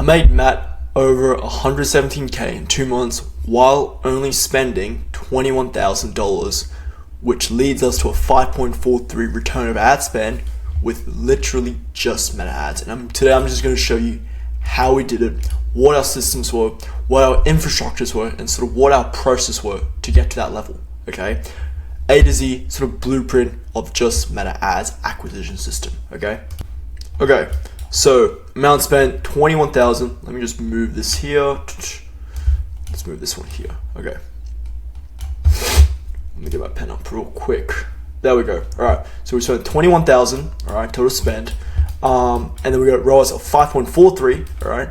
made Matt over 117k in 2 months while only spending $21,000, which leads us to a 5.43 return of ad spend with literally just meta ads. And today I'm just going to show you how we did it, what our systems were, what our infrastructures were, and sort of what our process were to get to that level. Okay, A to Z sort of blueprint of just meta ads acquisition system. Okay, so amount spent 21,000. Let me just move this here. Let's move this one here. Okay, let me get my pen up real quick. There we go. All right, so we spent 21,000. All right, total spend. And then we got ROAS of 5.43. All right.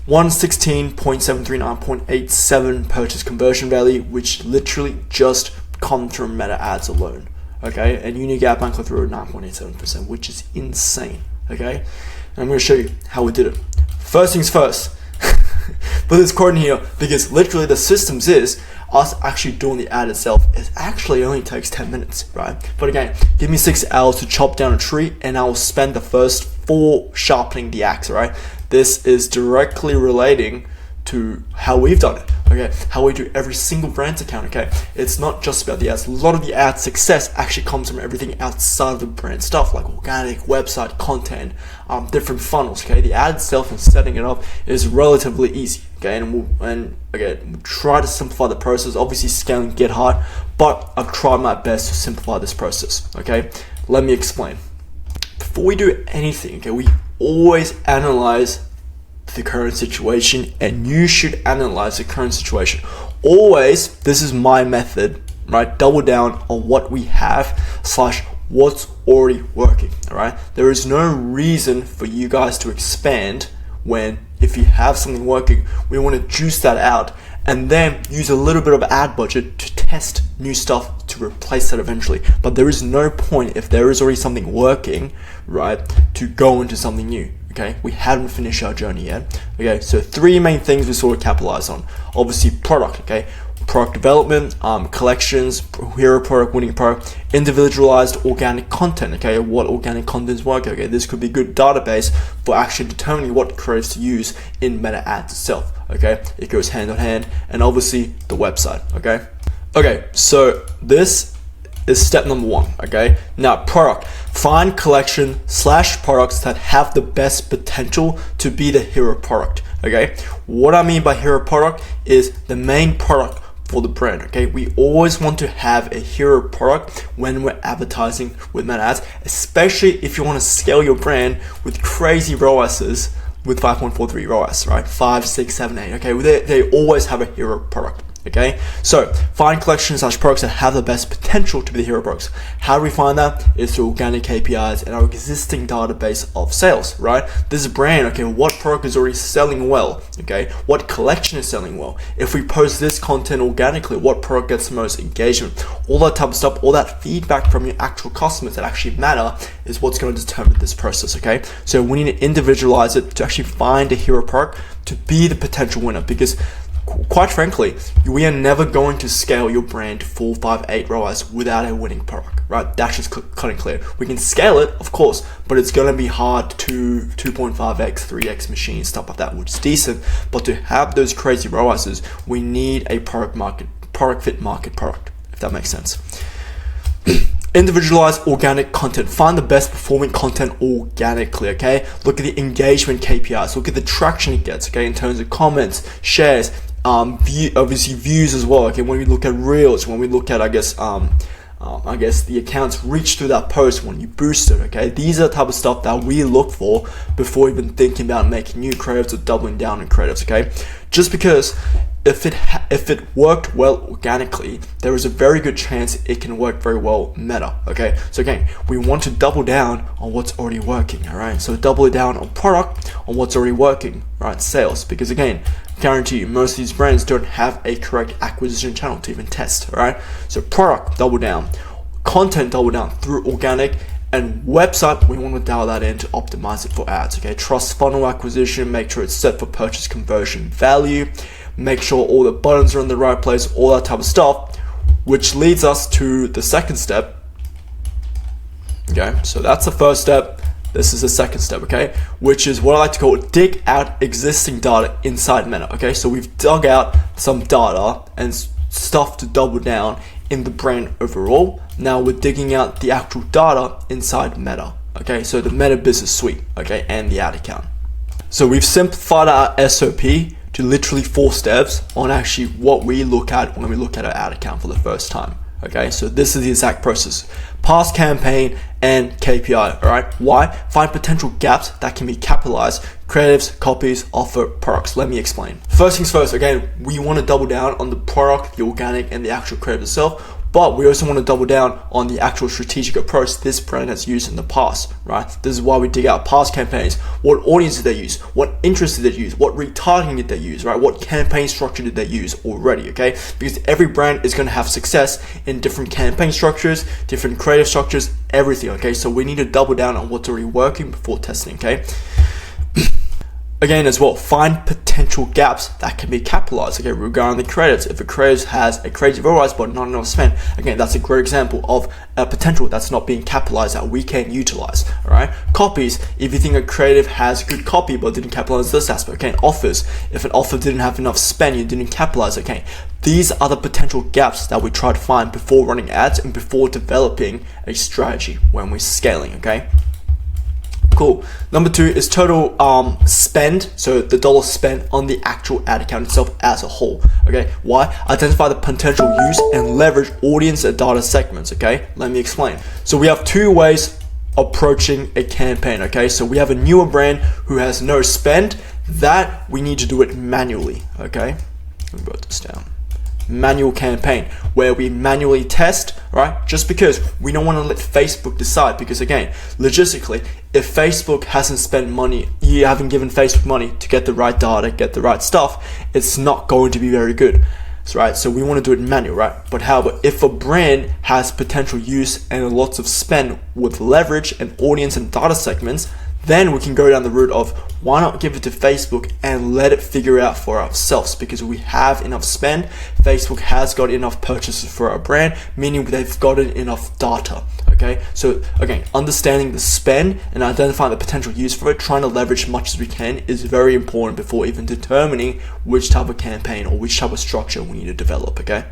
116.739.87 purchase conversion value, which literally just comes from meta ads alone. Okay, and unique outbound click through 9.87%, which is insane. Okay, and I'm going to show you how we did it. First things first, put this code in here because literally the systems is us actually doing the ad itself. It actually only takes 10 minutes, right? But again, give me 6 hours to chop down a tree and I will spend the first 4 sharpening the axe, right? This is directly relating to how we've done it, okay? How we do every single brand's account, okay? It's not just about the ads. A lot of the ad success actually comes from everything outside of the brand stuff, like organic, website, content, different funnels, okay? The ad itself and setting it up is relatively easy, okay? And again, we'll try to simplify the process. Obviously, scaling get hard, but I've tried my best to simplify this process, okay? Let me explain. Before we do anything, okay, we always analyze the current situation, and you should analyze the current situation. Always, this is my method, right? Double down on what we have / what's already working, all right? There is no reason for you guys to expand when if you have something working, we want to juice that out and then use a little bit of ad budget to test new stuff to replace that eventually. But there is no point if there is already something working, right, to go into something new. Okay, we haven't finished our journey yet. Okay, so 3 main things we sort of capitalize on. Obviously, product. Okay, product development, collections, hero product, winning product, individualized organic content. Okay, what organic contents work. Okay, this could be good database for actually determining what creatives to use in meta ads itself. Okay, it goes hand in hand, and obviously the website. Okay, so this is step number 1, okay? Now, product. Find collection / products that have the best potential to be the hero product, okay? What I mean by hero product is the main product for the brand, okay? We always want to have a hero product when we're advertising with meta ads, especially if you want to scale your brand with crazy ROASs with 5.43 ROAS, right? 5, 6, 7, 8, okay? They always have a hero product. Okay, so find collections / products that have the best potential to be the hero products. How do we find that? It's through organic KPIs and our existing database of sales, right? This brand, okay, what product is already selling well? Okay, what collection is selling well? If we post this content organically, what product gets the most engagement? All that type of stuff, all that feedback from your actual customers that actually matter is what's going to determine this process, okay? So we need to individualize it to actually find a hero product to be the potential winner, because quite frankly, we are never going to scale your brand to 4, 5, 8 ROAS without a winning product, right? That's just cutting clear. We can scale it, of course, but it's going to be hard to 2.5x, 3x machines, stuff like that, which is decent. But to have those crazy ROASs, we need a product fit market product, if that makes sense. Individualized organic content. Find the best performing content organically, okay? Look at the engagement KPIs. Look at the traction it gets, okay? In terms of comments, shares, obviously views as well, okay? When we look at reels, when we look at, I guess the accounts reach through that post when you boost it, okay? These are the type of stuff that we look for before even thinking about making new creatives or doubling down on creatives, okay? Just because if it worked well organically, there is a very good chance it can work very well meta, okay? So again, we want to double down on what's already working, all right? So double down on product, on what's already working, right? Sales, because again, guarantee you, most of these brands don't have a correct acquisition channel to even test, all right? So product, double down. Content, double down through organic. And website, we want to dial that in to optimize it for ads, okay? Trust funnel acquisition, make sure it's set for purchase conversion value, make sure all the buttons are in the right place, all that type of stuff, which leads us to the second step. Okay, so that's the first step. This is the second step, okay, which is what I like to call dig out existing data inside Meta. Okay, so we've dug out some data and stuff to double down in the brand overall. Now we're digging out the actual data inside Meta. Okay, so the Meta Business Suite, okay, and the ad account. So we've simplified our SOP to literally 4 steps on actually what we look at when we look at our ad account for the first time. Okay, so this is the exact process: past campaign and KPI. All right, why? Find potential gaps that can be capitalized: creatives, copies, offer, products. Let me explain. First things first, again, we want to double down on the product, the organic, and the actual creative itself. But we also want to double down on the actual strategic approach this brand has used in the past, right? This is why we dig out past campaigns. What audience did they use? What interest did they use? What retargeting did they use, right? What campaign structure did they use already, okay? Because every brand is going to have success in different campaign structures, different creative structures, everything, okay? So we need to double down on what's already working before testing, okay? Again, as well, find potential gaps that can be capitalized, okay, regarding the creatives. If a creative has a creative ROAS but not enough spend, again, that's a great example of a potential that's not being capitalized that we can utilize, all right? Copies, if you think a creative has good copy but didn't capitalize this aspect, okay? Offers, if an offer didn't have enough spend, you didn't capitalize, okay? These are the potential gaps that we try to find before running ads and before developing a strategy when we're scaling, okay? Cool. Number 2 is total spend, so the dollar spent on the actual ad account itself as a whole. Okay, why? Identify the potential use and leverage audience and data segments. Okay, let me explain. So we have 2 ways approaching a campaign. Okay, so we have a newer brand who has no spend, that we need to do it manually. Okay, let me write this down. Manual campaign where we manually test, right? Just because we don't want to let Facebook decide, because again, logistically, if Facebook hasn't spent money, you haven't given Facebook money to get the right data, get the right stuff, it's not going to be very good. Right, so we want to do it manual, right? But however, if a brand has potential use and lots of spend with leverage and audience and data segments, then we can go down the route of why not give it to Facebook and let it figure out for ourselves, because we have enough spend. Facebook has got enough purchases for our brand, meaning they've gotten enough data. Okay, so again, understanding the spend and identifying the potential use for it, trying to leverage as much as we can, is very important before even determining which type of campaign or which type of structure we need to develop. Okay.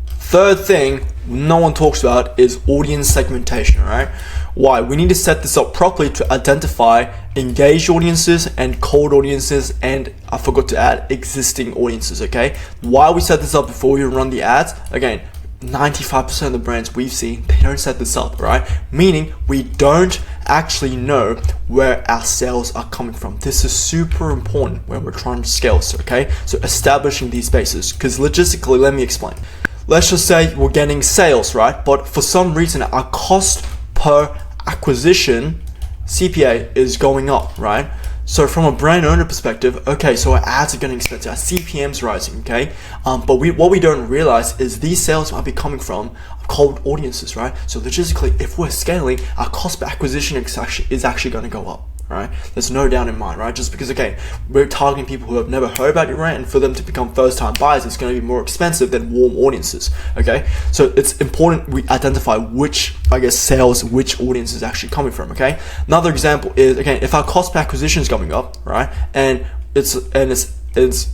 Third thing no one talks about is audience segmentation, right? Why? We need to set this up properly to identify engaged audiences and cold audiences, and I forgot to add existing audiences, okay? Why we set this up before we run the ads? Again, 95% of the brands we've seen, they don't set this up, right? Meaning we don't actually know where our sales are coming from. This is super important when we're trying to scale, okay? So establishing these bases, because logistically, let me explain. Let's just say we're getting sales, right? But for some reason, our cost per acquisition, CPA, is going up, right? So from a brand owner perspective, okay, so our ads are getting expensive, our CPM's rising, okay? But what we don't realize is these sales might be coming from cold audiences, right? So logistically, if we're scaling, our cost per acquisition is actually going to go up. Right? There's no doubt in mind, right? Just because, okay, we're targeting people who have never heard about your brand, and for them to become first-time buyers, it's going to be more expensive than warm audiences, okay? So it's important we identify which, sales, which audience is actually coming from, okay? Another example is, again, if our cost per acquisition is going up, right, and it's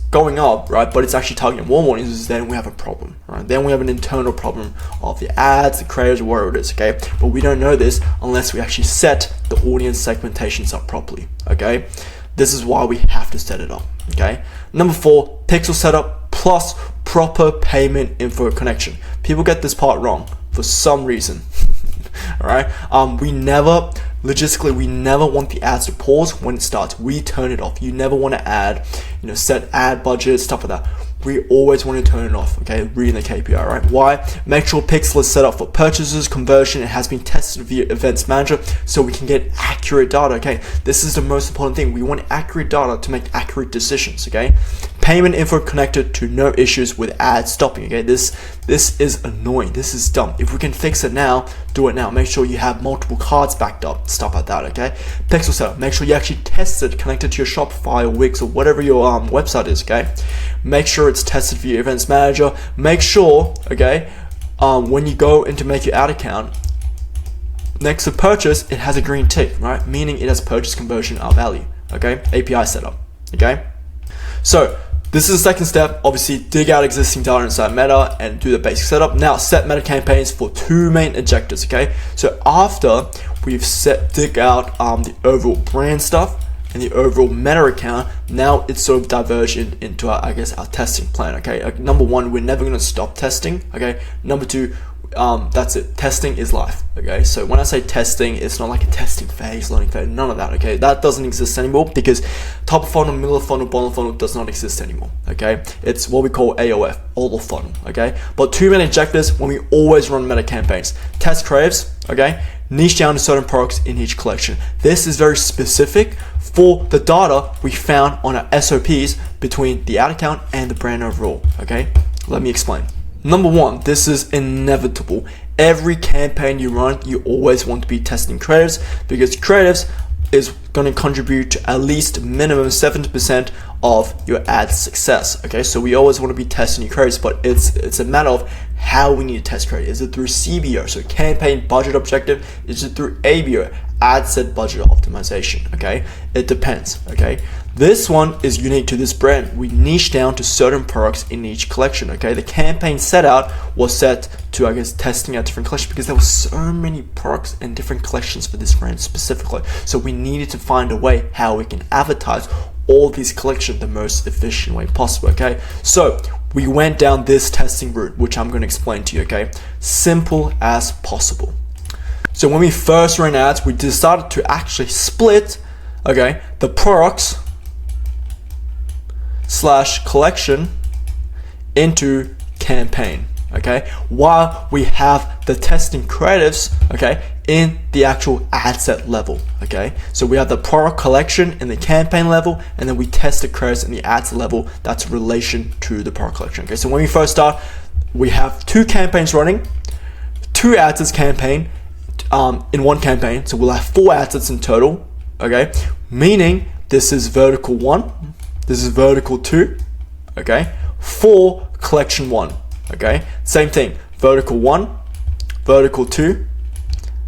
going up, right, but it's actually targeting warm audiences, then we have a problem, right? Then we have an internal problem of the ads, the creators, whatever it is, okay? But we don't know this unless we actually set the audience segmentations up properly, okay? This is why we have to set it up, okay? Number 4, pixel setup plus proper payment info connection. People get this part wrong for some reason. All right, logistically, we never want the ads to pause when it starts. We turn it off. You never want to add, set ad budget, stuff like that. We always want to turn it off, okay? Reading the KPI, right? Why? Make sure Pixel is set up for purchases, conversion, it has been tested via Events Manager so we can get accurate data, okay? This is the most important thing. We want accurate data to make accurate decisions, okay? Payment info connected to no issues with ads stopping, okay? This is annoying. This is dumb. If we can fix it now, do it now. Make sure you have multiple cards backed up, stuff like that, okay? Pixel setup. Make sure you actually test it connected to your Shopify or Wix or whatever your website is, okay? Make sure it's tested via Events Manager. Make sure, okay, when you go in to make your ad account, next to purchase, it has a green tick, right? Meaning it has purchase conversion value, okay? API setup, okay? So this is the second step. Obviously, dig out existing data inside Meta and do the basic setup. Now, set Meta campaigns for two main objectives, okay? So after we've dig out the overall brand stuff and the overall Meta account, now it's sort of diverged into our, I guess, our testing plan, okay? Number one, we're never gonna stop testing, okay? Number two, that's it. Testing is life, okay? So when I say testing, it's not like a testing phase, learning phase, none of that, okay? That doesn't exist anymore because top of funnel, middle of funnel, bottom of funnel does not exist anymore, okay? It's what we call AOF, all of funnel, okay? But two main objectives when we always run Meta campaigns: test creatives, okay? Niche down to certain products in each collection. This is very specific for the data we found on our SOPs between the ad account and the brand overall, okay? Let me explain. Number one, this is inevitable. Every campaign you run, you always want to be testing creatives because creatives is going to contribute to at least minimum 70% of your ad success. Okay, so we always want to be testing your creatives, but it's a matter of how we need to test creative. Is it through CBO, so campaign budget objective? Is it through ABO, ad set budget optimization? Okay, it depends. Okay, this one is unique to this brand. We niche down to certain products in each collection. Okay, the campaign set out was set to, I guess, testing out different collections because there were so many products and different collections for this brand specifically. So we needed to find a way how we can advertise all these collections the most efficient way possible. Okay, so we went down this testing route, which I'm going to explain to you. Okay, simple as possible. So when we first ran ads, we decided to actually split, okay, the products / collection into campaign, okay, while we have the testing creatives, okay, in the actual ad set level, okay. So we have the product collection in the campaign level, and then we test the creatives in the ad set level. That's in relation to the product collection. Okay, so when we first start, we have two campaigns running, two ad sets campaign in one campaign. So we'll have 4 ad sets in total, okay, meaning this is vertical 1, this is vertical 2, okay, for collection 1, okay. Same thing, vertical 1, vertical 2,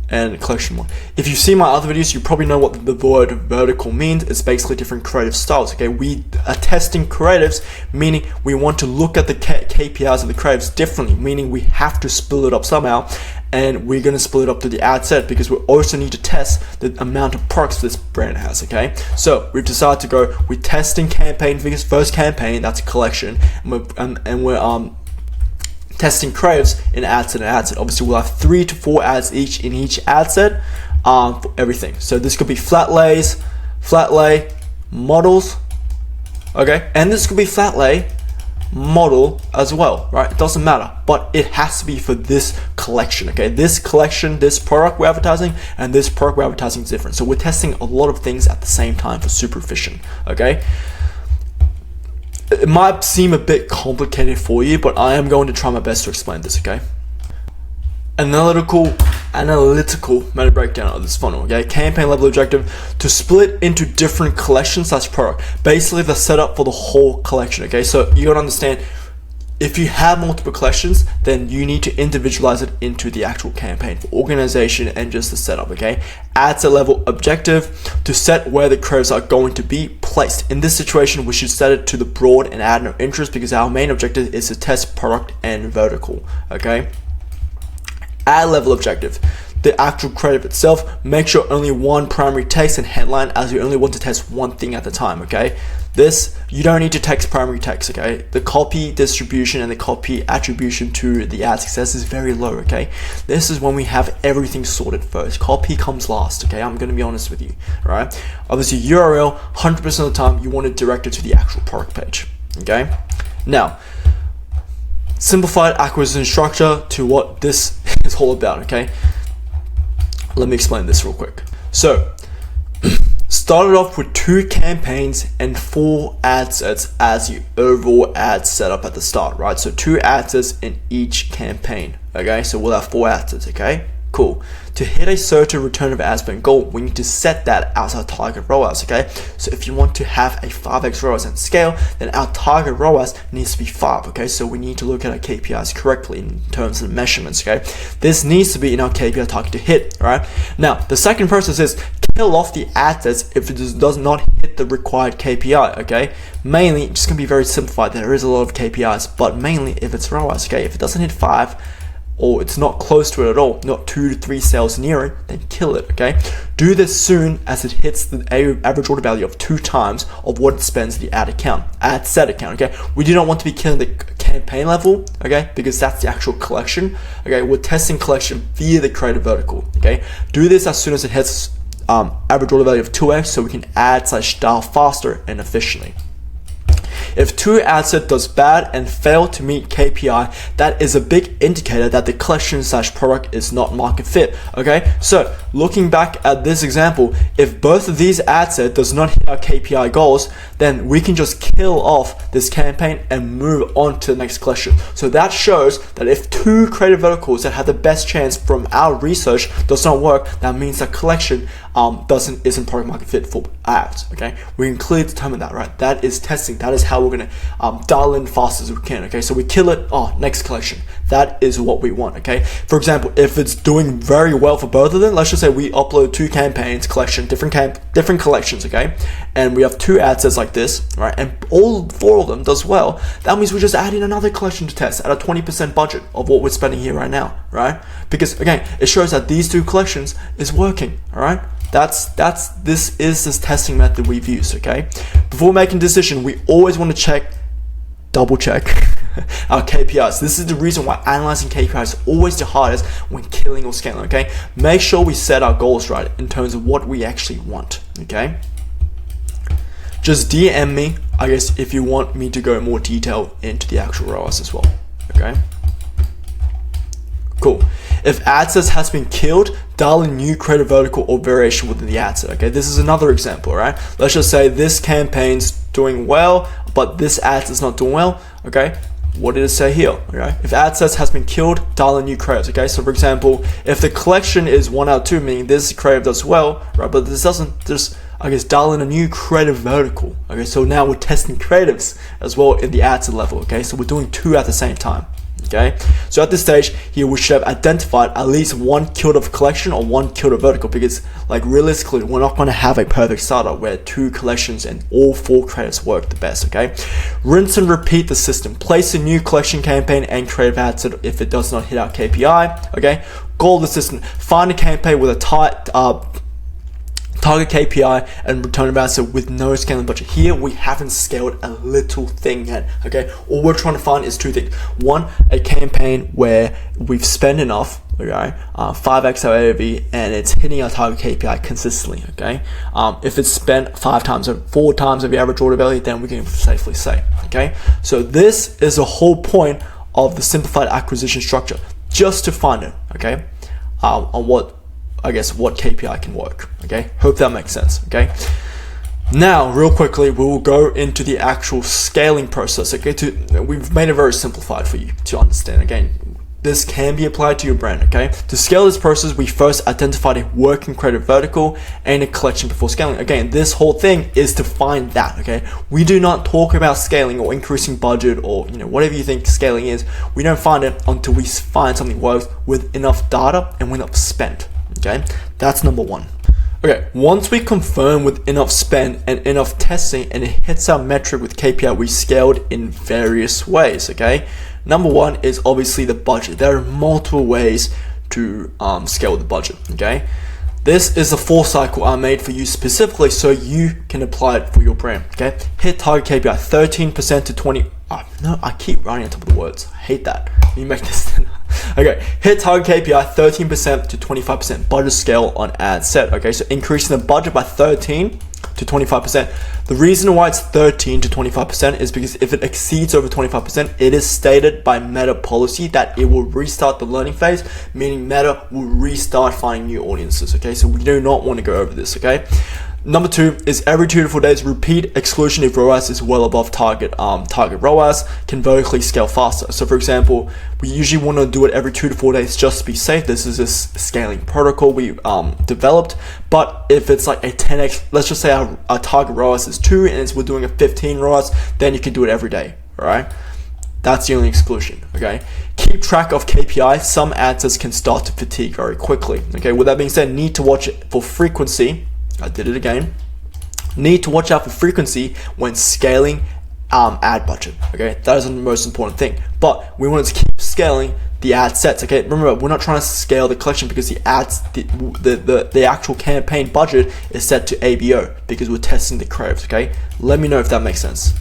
and collection 1. If you see my other videos, you probably know what the word vertical means. It's basically different creative styles, okay. We are testing creatives, meaning we want to look at the KPIs of the creatives differently, meaning we have to split it up somehow, and we're going to split it up to the ad set because we also need to test the amount of products this brand has, okay. So we've decided to go with testing campaign for this first campaign, that's a collection, and we're testing creatives in ad set and ad set. Obviously we'll have 3 to 4 ads each in each ad set for everything. So this could be flat lay, models, okay, and this could be flat lay, model as well, right? It doesn't matter, but it has to be for this collection, okay. This collection, this product we're advertising, and this product we're advertising is different. So we're testing a lot of things at the same time for super efficient, okay. It might seem a bit complicated for you, but I am going to try my best to explain this, okay? Analytical meta breakdown of this funnel, okay? Campaign level objective to split into different collections / product. Basically the setup for the whole collection, okay? So you gotta understand, if you have multiple collections, then you need to individualize it into the actual campaign for organization and just the setup, okay? Ad set level objective to set where the creatives are going to be placed. In this situation, we should set it to the broad and add no interest because our main objective is to test product and vertical, okay? Ad level objective, the actual creative itself, make sure only one primary text and headline, as we only want to test one thing at a time, okay? This, you don't need to text primary text, okay? The copy distribution and the copy attribution to the ad success is very low, okay? This is when we have everything sorted first. Copy comes last, okay? I'm gonna be honest with you, right? Obviously, URL, 100% of the time, you want to direct it to the actual product page, okay? Now, simplified acquisition structure to what this is all about, okay? Let me explain this real quick. So, started off with 2 campaigns and 4 ad sets as your overall ad setup at the start, right? So 2 ad sets in each campaign, okay? So we'll have 4 ad sets, okay? Cool. To hit a certain return of ad spend goal, we need to set that as our target ROAS, okay? So if you want to have a 5x ROAS and scale, then our target ROAS needs to be 5, okay? So we need to look at our KPIs correctly in terms of measurements, okay? This needs to be in our KPI target to hit, all right? Now, the second process is kill off the ad sets if it does not hit the required KPI, okay? Mainly, it's just gonna be very simplified. There is a lot of KPIs, but mainly if it's ROAS, okay? If it doesn't hit 5, or it's not close to it at all, not 2 to 3 sales near it, then kill it, okay? Do this soon as it hits the average order value of 2 times of what it spends the ad set account, okay? We do not want to be killing the campaign level, okay? Because that's the actual collection, okay? We're testing collection via the creative vertical, okay? Do this as soon as it hits average order value of 2x so we can add/dial faster and efficiently. If 2 ad set does bad and fail to meet KPI, that is a big indicator that the collection/product is not market fit, okay? So looking back at this example, if both of these ad set does not hit our KPI goals, then we can just kill off this campaign and move on to the next collection. So that shows that if 2 creative verticals that have the best chance from our research does not work, that means that collection isn't product market fit for ads, okay? We can clearly determine that, right? That is testing. That is how we're gonna dial in fast as we can, okay? So we kill it, next collection. That is what we want, okay? For example, if it's doing very well for both of them, let's just say we upload 2 campaigns, different collections, okay? And we have 2 ad sets like this, right? And all 4 of them does well. That means we're just adding another collection to test at a 20% budget of what we're spending here right now, right? Because again, it shows that these 2 collections is working, all right? This is this testing method we've used, okay? Before making a decision, we always want to double check our KPIs. This is the reason why analyzing KPIs is always the hardest when killing or scaling, okay? Make sure we set our goals right in terms of what we actually want, okay? Just DM me, I guess, if you want me to go in more detail into the actual ROAS as well, okay? Cool. If ad set has been killed, dial a new creative vertical or variation within the ad set, okay? This is another example, right? Let's just say this campaign's doing well, but this ad set's not doing well, okay? What did it say here, okay? If ad sets has been killed, dial a new creative, okay? So for example, if the collection is 1 out of 2, meaning this creative does well, right? But this doesn't, just, I guess, dial in a new creative vertical, okay? So now we're testing creatives as well in the ad set level, okay? So we're doing 2 at the same time. Okay, so at this stage here we should have identified at least 1 killed of collection or 1 killed of vertical, because like realistically we're not going to have a perfect startup where 2 collections and all 4 creatives work the best, okay? Rinse and repeat the system. Place a new collection campaign and creative ad set if it does not hit our KPI, okay? Goal of the system, find a campaign with a tight target KPI and return of ad set with no scaling budget. Here we haven't scaled a little thing yet, okay? All we're trying to find is 2 things. 1, a campaign where we've spent enough, okay, 5x our AOV, and it's hitting our target KPI consistently, okay? If it's spent 4 times of the average order value, then we can safely say, okay? So this is the whole point of the simplified acquisition structure, just to find it, okay? On what KPI can work, okay? Hope that makes sense, okay? Now, real quickly, we will go into the actual scaling process, okay? We've made it very simplified for you to understand. Again, this can be applied to your brand, okay? To scale this process, we first identified a working creative vertical and a collection before scaling. Again, this whole thing is to find that, okay? We do not talk about scaling or increasing budget or, whatever you think scaling is. We don't find it until we find something works with enough data and with enough spend. Okay, that's number 1. Okay, once we confirm with enough spend and enough testing and it hits our metric with KPI, we scaled in various ways, okay? Number 1 is obviously the budget. There are multiple ways to scale the budget, okay? This is a full cycle I made for you specifically so you can apply it for your brand, okay? Hit target KPI 13% to 20. Oh, no, I keep running on top of the words. I hate that. Let me make this. Okay, hit target KPI 13% to 25% budget scale on ad set. Okay, so increasing the budget by 13 to 25%. The reason why it's 13 to 25% is because if it exceeds over 25%, it is stated by Meta policy that it will restart the learning phase, meaning Meta will restart finding new audiences. Okay, so we do not want to go over this. Okay. Number 2 is every 2 to 4 days repeat exclusion if ROAS is well above target. Target ROAS can vertically scale faster. So for example, we usually want to do it every 2 to 4 days just to be safe. This is a scaling protocol we developed. But if it's like a 10x, let's just say our target ROAS is 2 and we're doing a 15 ROAS, then you can do it every day, all right? That's the only exclusion, okay? Keep track of KPI. Some ad sets can start to fatigue very quickly, okay? With that being said, need to watch it for frequency. I did it again. Need to watch out for frequency when scaling ad budget, okay? That is the most important thing. But we want to keep scaling the ad sets, okay? Remember, we're not trying to scale the collection because the ads, the actual campaign budget is set to ABO because we're testing the creatives, okay? Let me know if that makes sense.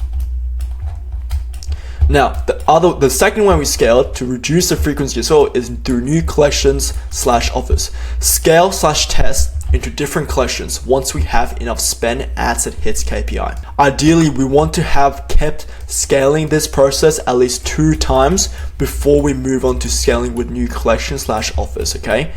Now, the second one we scaled to reduce the frequency as well is through new collections / offers. Scale / test into different collections once we have enough spend ads that hits KPI. Ideally, we want to have kept scaling this process at least 2 times before we move on to scaling with new collections / offers, okay?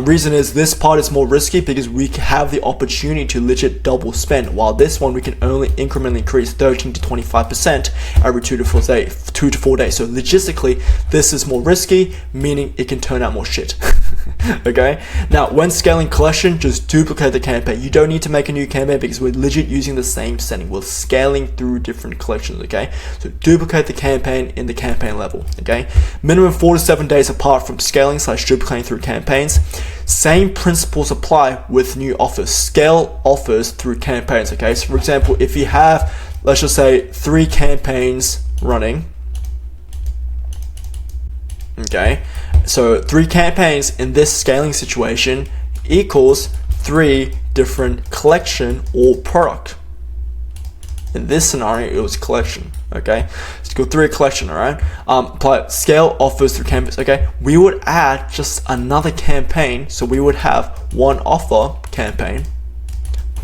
Reason is this part is more risky because we have the opportunity to legit double spend, while this one we can only incrementally increase 13 to 25% every 2 to 4 days. So logistically, this is more risky, meaning it can turn out more shit. Okay, now when scaling collection, just duplicate the campaign. You don't need to make a new campaign because we're legit using the same setting. We're scaling through different collections, okay? So duplicate the campaign in the campaign level, okay? Minimum 4 to 7 days apart from scaling / duplicating through campaigns. Same principles apply with new offers. Scale offers through campaigns, okay? So for example, if you have, let's just say 3 campaigns running, okay? So 3 campaigns in this scaling situation equals 3 different collection or product. In this scenario, it was collection, okay? Let's go 3 collection, all right? Apply scale offers through campaigns, okay? We would add just another campaign, so we would have 1 offer campaign.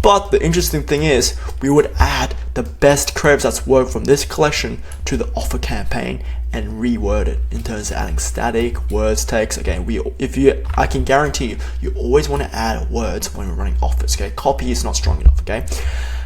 But the interesting thing is, we would add the best creatives that's worked from this collection to the offer campaign and reword it in terms of adding static, words, text. Again, I can guarantee you always want to add words when we're running offers, okay? Copy is not strong enough, okay?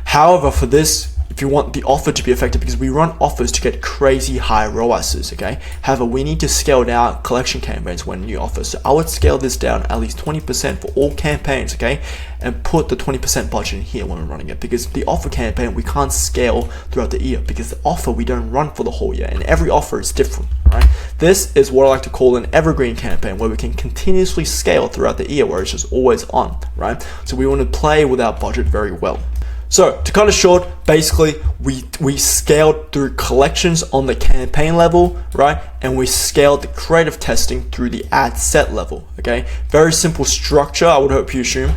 However, for this, if you want the offer to be effective, because we run offers to get crazy high ROASs, okay? However, we need to scale down collection campaigns when new offers. So I would scale this down at least 20% for all campaigns, okay? And put the 20% budget in here when we're running it, because the offer campaign, we can't scale throughout the year because the offer we don't run for the whole year, and every offer is different, right? This is what I like to call an evergreen campaign, where we can continuously scale throughout the year, where it's just always on, right? So we want to play with our budget very well. So to cut it short, basically we scaled through collections on the campaign level, right? And we scaled the creative testing through the ad set level, okay? Very simple structure, I would hope you assume.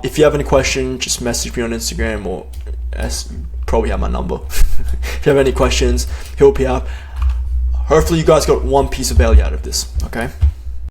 If you have any questions, just message me on Instagram, or probably have my number. If you have any questions, help me out. Hopefully you guys got one piece of value out of this, okay?